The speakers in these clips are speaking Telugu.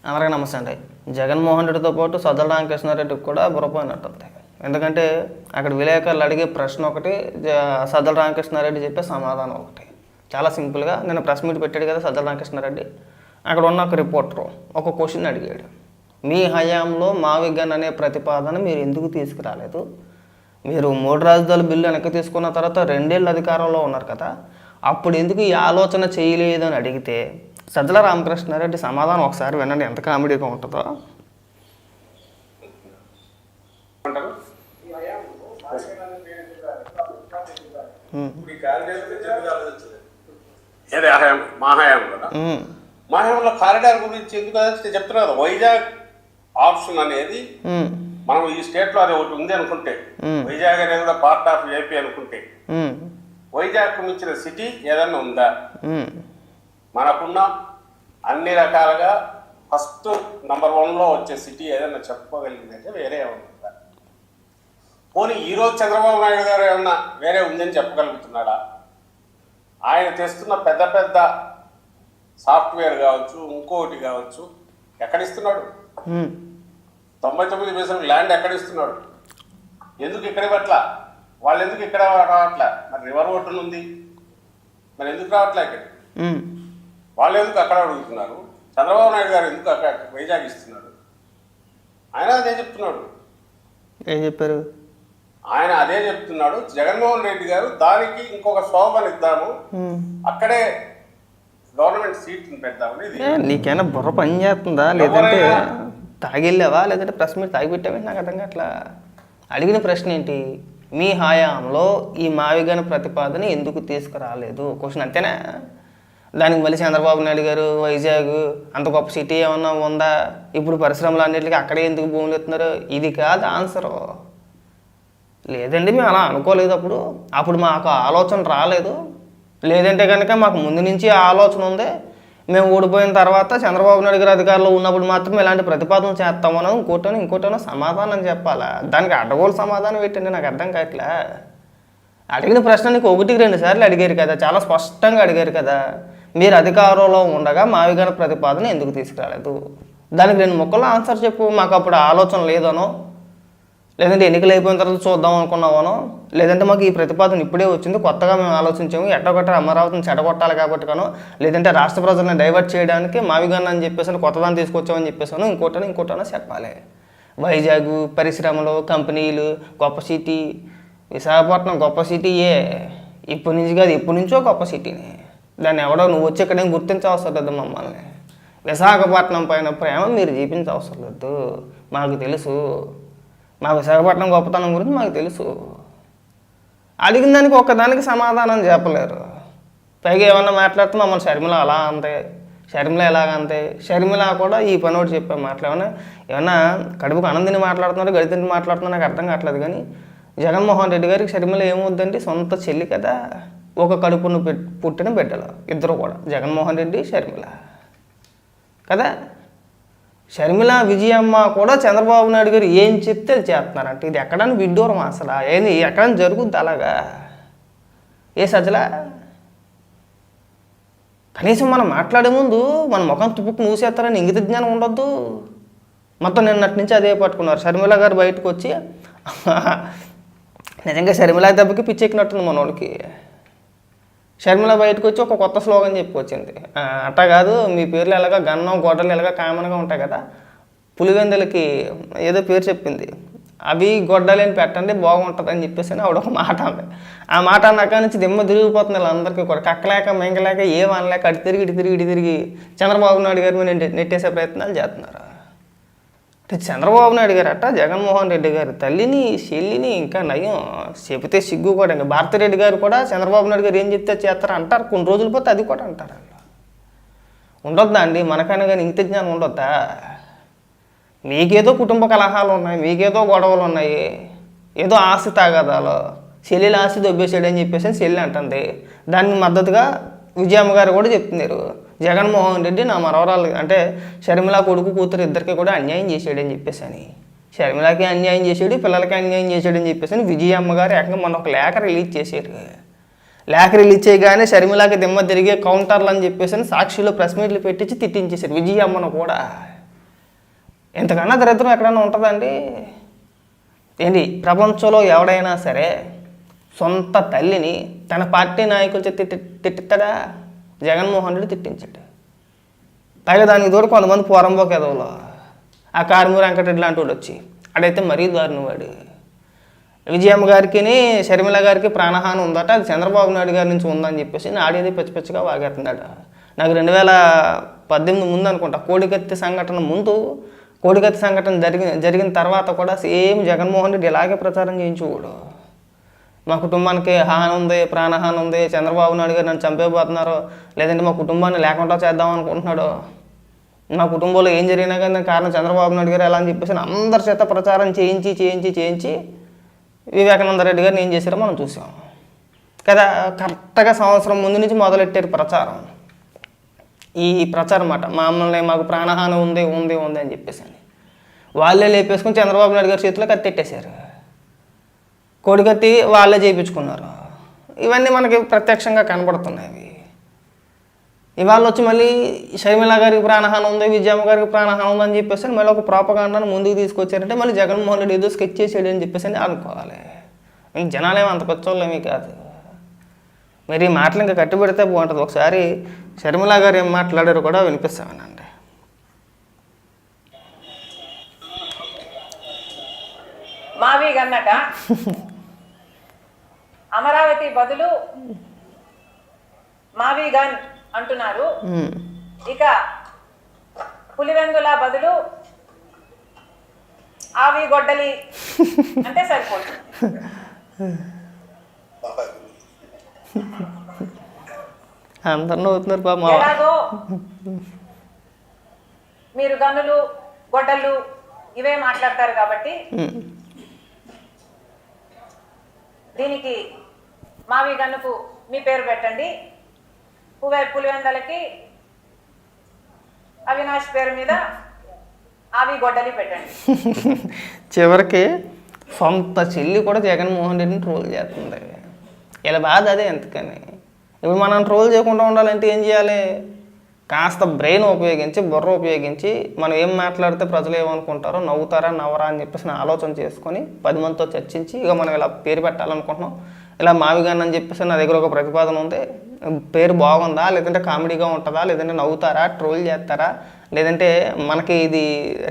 అందరికీ నమస్తే అండి. జగన్మోహన్ రెడ్డితో పాటు సజ్జల రామకృష్ణారెడ్డికి కూడా బుర్రపోయినట్టుంది. ఎందుకంటే అక్కడ విలేకరులు అడిగే ప్రశ్న ఒకటి, సజ్జల రామకృష్ణారెడ్డి చెప్పే సమాధానం ఒకటి. చాలా సింపుల్గా నేను ప్రెస్ మీట్ పెట్టాడు కదా సజ్జల రామకృష్ణారెడ్డి, అక్కడ ఉన్న ఒక రిపోర్టరు ఒక క్వశ్చన్ అడిగాడు. మీ హయాంలో మావిగన్ అనే ప్రతిపాదన మీరు ఎందుకు తీసుకురాలేదు? మీరు 3 రాజధానుల బిల్లు వెనక్కి తీసుకున్న తర్వాత 2 ఏళ్ళు అధికారంలో ఉన్నారు కదా, అప్పుడు ఎందుకు ఈ ఆలోచన చేయలేదు అని అడిగితే సజ్జల రామకృష్ణారెడ్డి సమాధానం ఒకసారి వినండి, ఎంత కామెడీగా ఉంటుందో. మా హయాంలో కారిడార్ గురించి ఎందుకు చెప్తున్నారు కదా, వైజాగ్ ఆప్షన్ అనేది మనం ఈ స్టేట్ లో అది ఒకటి ఉంది అనుకుంటే, వైజాగ్ అనేది కూడా పార్ట్ ఆఫ్ ఏపీ అనుకుంటే, వైజాగ్ మించిన సిటీ ఏదన్నా ఉందా? మనకున్న అన్ని రకాలుగా ఫస్ట్ నంబర్ 1లో వచ్చే సిటీ ఏదైనా చెప్పుకోగలిగిందంటే వేరే ఉందా? పోనీ ఈరోజు చంద్రబాబు నాయుడు గారు ఏమన్నా వేరే ఉందని చెప్పగలుగుతున్నాడా? ఆయన తెస్తున్న పెద్ద పెద్ద సాఫ్ట్వేర్ కావచ్చు, ఇంకోటి కావచ్చు, ఎక్కడిస్తున్నాడు? 99% ల్యాండ్ ఎక్కడిస్తున్నాడు? ఎందుకు ఇక్కడ పట్ల వాళ్ళు ఎందుకు ఇక్కడ రావట్లే? మరి రివర్ ఒడ్డున ఉంది, మరి ఎందుకు రావట్లే ఇక్కడ? వాళ్ళు ఎందుకు అక్కడ అడుగుతున్నారు? చంద్రబాబు నాయుడు గారు ఎందుకు అక్కడ వైజాగ్ ఇస్తున్నాడు? ఆయన అదే చెప్తున్నాడు. ఏం చెప్పారు? ఆయన అదే చెప్తున్నాడు. జగన్మోహన్ రెడ్డి గారు దానికి ఇంకొక శోభను ఇద్దాము, అక్కడే గవర్నమెంట్ సీట్ని పెడతామని. నీకైనా బుర్ర పని చేస్తుందా, లేదంటే తాగిళ్ళావా, లేదంటే ప్రెస్ మీట్ తాగిపెట్టావే? నాకు అర్థం కావట్లా. అడిగిన ప్రశ్న ఏంటి? మీ హయాంలో ఈ మావిగన్ ప్రతిపాదన ఎందుకు తీసుకురాలేదు క్వశ్చన్, అంతేనా? దానికి మళ్ళీ చంద్రబాబు నాయుడు గారు వైజాగ్ అంత గొప్ప సిటీ ఏమన్నా ఉందా, ఇప్పుడు పరిశ్రమలు అన్నింటికి అక్కడే ఎందుకు భూములు ఎత్తున్నారు, ఇది కాదు ఆన్సరు. లేదండి మేము అలా అనుకోలేదు, అప్పుడు మాకు ఆలోచన రాలేదు, లేదంటే కనుక మాకు ముందు నుంచి ఆలోచన ఉంది, మేము ఓడిపోయిన తర్వాత చంద్రబాబు నాయుడు గారు అధికారంలో ఉన్నప్పుడు మాత్రం ఇలాంటి ప్రతిపాదన చేస్తామనో ఇంకోటనో సమాధానం చెప్పాలా? దానికి అడ్డగోలు సమాధానం పెట్టండి, నాకు అర్థం కావట్లే. అడిగిన ప్రశ్న నీకు 1-2 సార్లు అడిగారు కదా, చాలా స్పష్టంగా అడిగారు కదా. మీరు అధికారంలో ఉండగా మావిగన్ ప్రతిపాదన ఎందుకు తీసుకురాలేదు? దానికి 2 ముక్కల్లో ఆన్సర్ చెప్పు. మాకు అప్పుడు ఆలోచన లేదనో, లేదంటే ఎన్నికలు అయిపోయిన తర్వాత చూద్దాం అనుకున్నామనో, లేదంటే మాకు ఈ ప్రతిపాదన ఇప్పుడే వచ్చింది, కొత్తగా మేము ఆలోచించాము, ఎట్టగొట్ట అమరావతిని చెడగొట్టాలి కాబట్టి కాను, లేదంటే రాష్ట్ర ప్రజలను డైవర్ట్ చేయడానికి మావిగన్ అని చెప్పేసి కొత్తదాన్ని తీసుకొచ్చామని చెప్పేసాను, ఇంకోటనో చెప్పాలి. వైజాగ్ పరిశ్రమలు, కంపెనీలు, గొప్ప సిటీ విశాఖపట్నం గొప్ప సిటీయే. ఇప్పటి నుంచి కాదు, ఇప్పటి నుంచో గొప్ప సిటీని. దాన్ని ఎవడో నువ్వు వచ్చి ఇక్కడేం గుర్తించవసరం లేదు. మమ్మల్ని విశాఖపట్నం పైన ప్రేమ మీరు చూపించవసరం లేదు, మాకు తెలుసు. మా విశాఖపట్నం గొప్పతనం గురించి మాకు తెలుసు. అడిగిన దానికి ఒక్కదానికి సమాధానం చెప్పలేరు. పైగా ఏమన్నా మాట్లాడితే మమ్మల్ని షర్మిల అలా అంతే, షర్మిల ఎలాగంతే. షర్మిల కూడా ఈ పని ఒకటి చెప్పే మాటలు ఏమన్నా కడుపుకు అనందిని మాట్లాడుతున్నారు, గడితిని మాట్లాడుతున్నారు, నాకు అర్థం కావట్లేదు. కానీ జగన్మోహన్ రెడ్డి గారికి షర్మిల ఏమవుద్దంటే సొంత చెల్లి కదా, ఒక కడుపును పుట్టిన బిడ్డలు ఇద్దరు కూడా, జగన్మోహన్ రెడ్డి షర్మిల కదా. షర్మిల విజయమ్మ కూడా చంద్రబాబు నాయుడు గారు ఏం చెప్తే అది చేస్తున్నారంటే ఇది ఎక్కడైనా విడ్డూరం అసలు, ఏంది ఎక్కడైనా జరుగుద్ది అలాగా? ఏ సజ్జల, కనీసం మనం మాట్లాడే ముందు మన ముఖం తుప్పుకు మూసేస్తారని ఇంగిత జ్ఞానం ఉండొద్దు. మొత్తం నిన్నటి నుంచి అదే పట్టుకున్నారు. షర్మిల గారు బయటకు వచ్చి నిజంగా షర్మిల దెబ్బకి పిచ్చెక్కినట్టుంది మన వాళ్ళకి. షర్మిల బయటకు వచ్చి ఒక కొత్త స్లోగన్ చెప్పుకొచ్చింది. అట్టా కాదు, మీ పేర్లు ఎలాగా గన్నం గొడ్డలు ఎలాగా కామన్గా ఉంటాయి కదా, పులివెందులకి ఏదో పేరు చెప్పింది, అవి గొడ్డలేని పెట్టండి బాగుంటుంది అని చెప్పేసి ఆవిడ ఒక మాట అంది. ఆ మాట అన్నాక నుంచి దిమ్మ తిరిగిపోతుంది వీళ్ళందరికీ కూడా. కక్కలేక మెంగలేక ఏమనలేక అటు తిరిగి చంద్రబాబు నాయుడు గారి మీద నెట్టేసే ప్రయత్నాలు చేస్తున్నారు. అంటే చంద్రబాబు నాయుడు గారు అట్ట జగన్మోహన్ రెడ్డి గారి తల్లిని చెల్లిని ఇంకా నయం చెబితే సిగ్గు కూడా. ఇంకా భారతిరెడ్డి గారు కూడా చంద్రబాబు నాయుడు గారు ఏం చెప్తే చేస్తారు అంటారు, కొన్ని రోజులు పోతే అది కూడా అంటారు. ఉండొద్దా అండి మనకైనా కానీ ఇంత జ్ఞానం ఉండొద్దా? మీకేదో కుటుంబ కలహాలు ఉన్నాయి, మీకేదో గొడవలు ఉన్నాయి, ఏదో ఆస్తి తాగదాలు, చెల్లెలు ఆస్తి దొబ్బేసాడని చెప్పేసి చెల్లి అంటుంది. దానికి మద్దతుగా విజయమ్మ గారు కూడా చెప్తున్నారు, జగన్మోహన్ రెడ్డి నా మనవరాలు అంటే షర్మిల కొడుకు కూతురు ఇద్దరికి కూడా అన్యాయం చేసాడని చెప్పేసి అని. షర్మిలకి అన్యాయం చేసాడు, పిల్లలకి అన్యాయం చేసాడని చెప్పేసి విజయమ్మ గారు ఏకంగా మొన్న ఒక లేఖ రిలీజ్ చేశారు. లేఖ రిలీజ్ చేయగానే షర్మిలకి దిమ్మ తిరిగే కౌంటర్లు అని చెప్పేసి సాక్షిలో ప్రెస్ మీట్లు పెట్టించి తిట్టించేశారు విజయమ్మను కూడా. ఇంతకన్నా దరిద్రం ఎక్కడైనా ఉంటుందండి? ఏంటి ప్రపంచంలో ఎవడైనా సరే సొంత తల్లిని తన పార్టీ నాయకులు తిట్టిస్తాడా? జగన్మోహన్ రెడ్డి తిట్టించాడు. పైగా దానికి తోడు కొంతమంది పోరంబోక ఎదవలో ఆ కారుమూరి వెంకటరెడ్డి లాంటి వాడు వచ్చి అడైతే మరీ దారుణం వాడు. విజయమ్మ గారికి షర్మిల గారికి ప్రాణహాని ఉందట, అది చంద్రబాబు నాయుడు గారి నుంచి ఉందని చెప్పేసి ఆడేది పిచ్చిగా వాగేస్తున్నాడు. నాకు 2018 ముందు అనుకుంటా కోడికత్తి సంఘటన ముందు, కోడికత్తి సంఘటన జరిగిన తర్వాత కూడా సేమ్ జగన్మోహన్ రెడ్డి ఇలాగే ప్రచారం చేయించుకోడు. మా కుటుంబానికి హాని ఉంది, ప్రాణహాని ఉంది, చంద్రబాబు నాయుడు గారు నన్ను చంపేపోతున్నారు, లేదంటే మా కుటుంబాన్ని లేకుండా చేద్దాం అనుకుంటున్నాడు, మా కుటుంబంలో ఏం జరిగినా కానీ దానికి కారణం చంద్రబాబు నాయుడు గారు ఎలా అని చెప్పేసి అందరి చేత ప్రచారం చేయించి వివేకానంద రెడ్డి గారిని ఏం చేశారో మనం చూసాం కదా. కరెక్ట్గా సంవత్సరం ముందు నుంచి మొదలెట్టారు ప్రచారం. ఈ ప్రచారం మాట మాకు ప్రాణహాని ఉంది అని చెప్పేసి వాళ్ళే లేపేసుకుని చంద్రబాబు నాయుడు గారి చేతిలో కత్తెట్టేశారు. కోడికత్తి వాళ్ళే చేయించుకున్నారు. ఇవన్నీ మనకి ప్రత్యక్షంగా కనబడుతున్నాయి. ఇవాళ వచ్చి మళ్ళీ షర్మిల గారికి ప్రాణహాని ఉంది, విజయమ్మ గారికి ప్రాణహాని ఉంది అని చెప్పేసి మళ్ళీ ఒక ప్రాపగాండాను ముందుకు తీసుకొచ్చారంటే మళ్ళీ జగన్మోహన్ రెడ్డి ఏదో స్కెచ్ చేసాడు అని చెప్పేసి అనుకోవాలి. ఇంక జనాలేమో అంత కొత్తోళ్ళేమీ కాదు. మరి ఈ మాటలు ఇంకా కట్టుబెడితే బాగుంటుంది. ఒకసారి షర్మిల గారు ఏం మాట్లాడారో కూడా వినిపిస్తామనండి. మావి గన్నట అమరావతి బదులు మావి గన్ అంటున్నారు. ఇక పులివెందుల బదులు ఆవి గొడ్డలి అంటే సరిపోతుంది. అందరూ అవుతున్నారు బాబు. ఎలాగో మీరు గన్నులు గొడ్డళ్ళు ఇవే మాట్లాడతారు కాబట్టి దీనికి మావి గన్నుకు మీ పేరు పెట్టండి, పులివెందలకి అవినాష్ పేరు మీద ఆవి గొడ్డలి పెట్టండి. చివరికి సొంత చెల్లి కూడా జగన్మోహన్ రెడ్డిని ట్రోల్ చేస్తుంది. ఇలా బాధ అదే. ఎందుకని ఇప్పుడు మనం ట్రోల్ చేయకుండా ఉండాలంటే ఏం చేయాలి? కాస్త బ్రెయిన్ ఉపయోగించి, బుర్ర ఉపయోగించి మనం ఏం మాట్లాడితే ప్రజలు ఏమనుకుంటారో, నవ్వుతారా నవ్వరా అని చెప్పేసి ఆలోచన చేసుకొని 10 మందితో చర్చించి ఇక మనం ఇలా పేరు పెట్టాలనుకుంటున్నాం, ఇలా మావిగాన్ అని చెప్పేసి నా దగ్గర ఒక ప్రతిపాదన ఉంది, పేరు బాగుందా, లేదంటే కామెడీగా ఉంటుందా, లేదంటే నవ్వుతారా, ట్రోల్ చేస్తారా, లేదంటే మనకి ఇది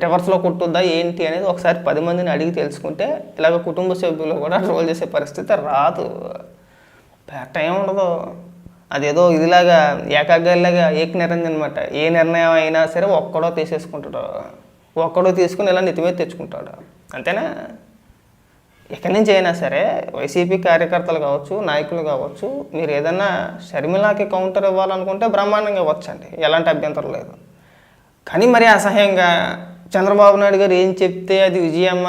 రివర్స్లో కొట్టుద్దా ఏంటి అనేది ఒకసారి 10 మందిని అడిగి తెలుసుకుంటే ఇలాగ కుటుంబ సభ్యులు కూడా ట్రోల్ చేసే పరిస్థితి రాదు. టైం ఉండదు. అదేదో ఇదిలాగా ఏకాగ్రలాగా ఏక నిరంజన్ అనమాట. ఏ నిర్ణయం అయినా సరే ఒక్కడో తీసేసుకుంటాడు, ఒక్కడో తీసుకుని ఇలా నెత్తిమీద తెచ్చుకుంటాడు, అంతేనా? ఎక్కడి నుంచి అయినా సరే వైసీపీ కార్యకర్తలు కావచ్చు, నాయకులు కావచ్చు, మీరు ఏదన్నా షర్మిలాకి కౌంటర్ ఇవ్వాలనుకుంటే బ్రహ్మాండంగా ఇవ్వచ్చండి, ఎలాంటి అభ్యంతరం లేదు. కానీ మరి అసహ్యంగా చంద్రబాబు నాయుడు గారు ఏం చెప్తే అది విజయమ్మ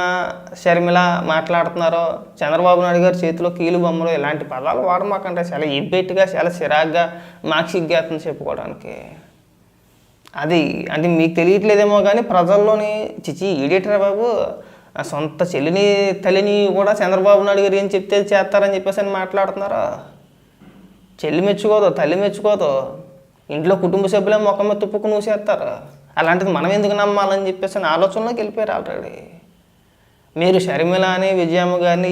షర్మిల మాట్లాడుతున్నారో, చంద్రబాబు నాయుడు గారి చేతిలో కీలు బొమ్మలు ఇలాంటి పదాలు వాడమాకంటే చాలా ఇబ్బెట్టుగా, చాలా చిరాగ్గా, మాకు సిగ్గేస్తుంది చెప్పుకోవడానికి. అది అంటే మీకు తెలియట్లేదేమో కానీ ప్రజల్లోని చిచి ఈడేటరా బాబు, సొంత చెల్లిని తల్లిని కూడా చంద్రబాబు నాయుడు గారు ఏం చెప్తే చేస్తారని చెప్పేసి అని మాట్లాడుతున్నారా? చెల్లి మెచ్చుకోదు, తల్లి మెచ్చుకోదు, ఇంట్లో కుటుంబ సభ్యులే ముఖం మీద తుప్పుకు నూసేస్తారు. అలాంటిది మనం ఎందుకు నమ్మాలని చెప్పేసి ఆలోచనలోకి వెళ్ళిపోయారు ఆల్రెడీ. మీరు షర్మిల అని విజయమ్మ గారిని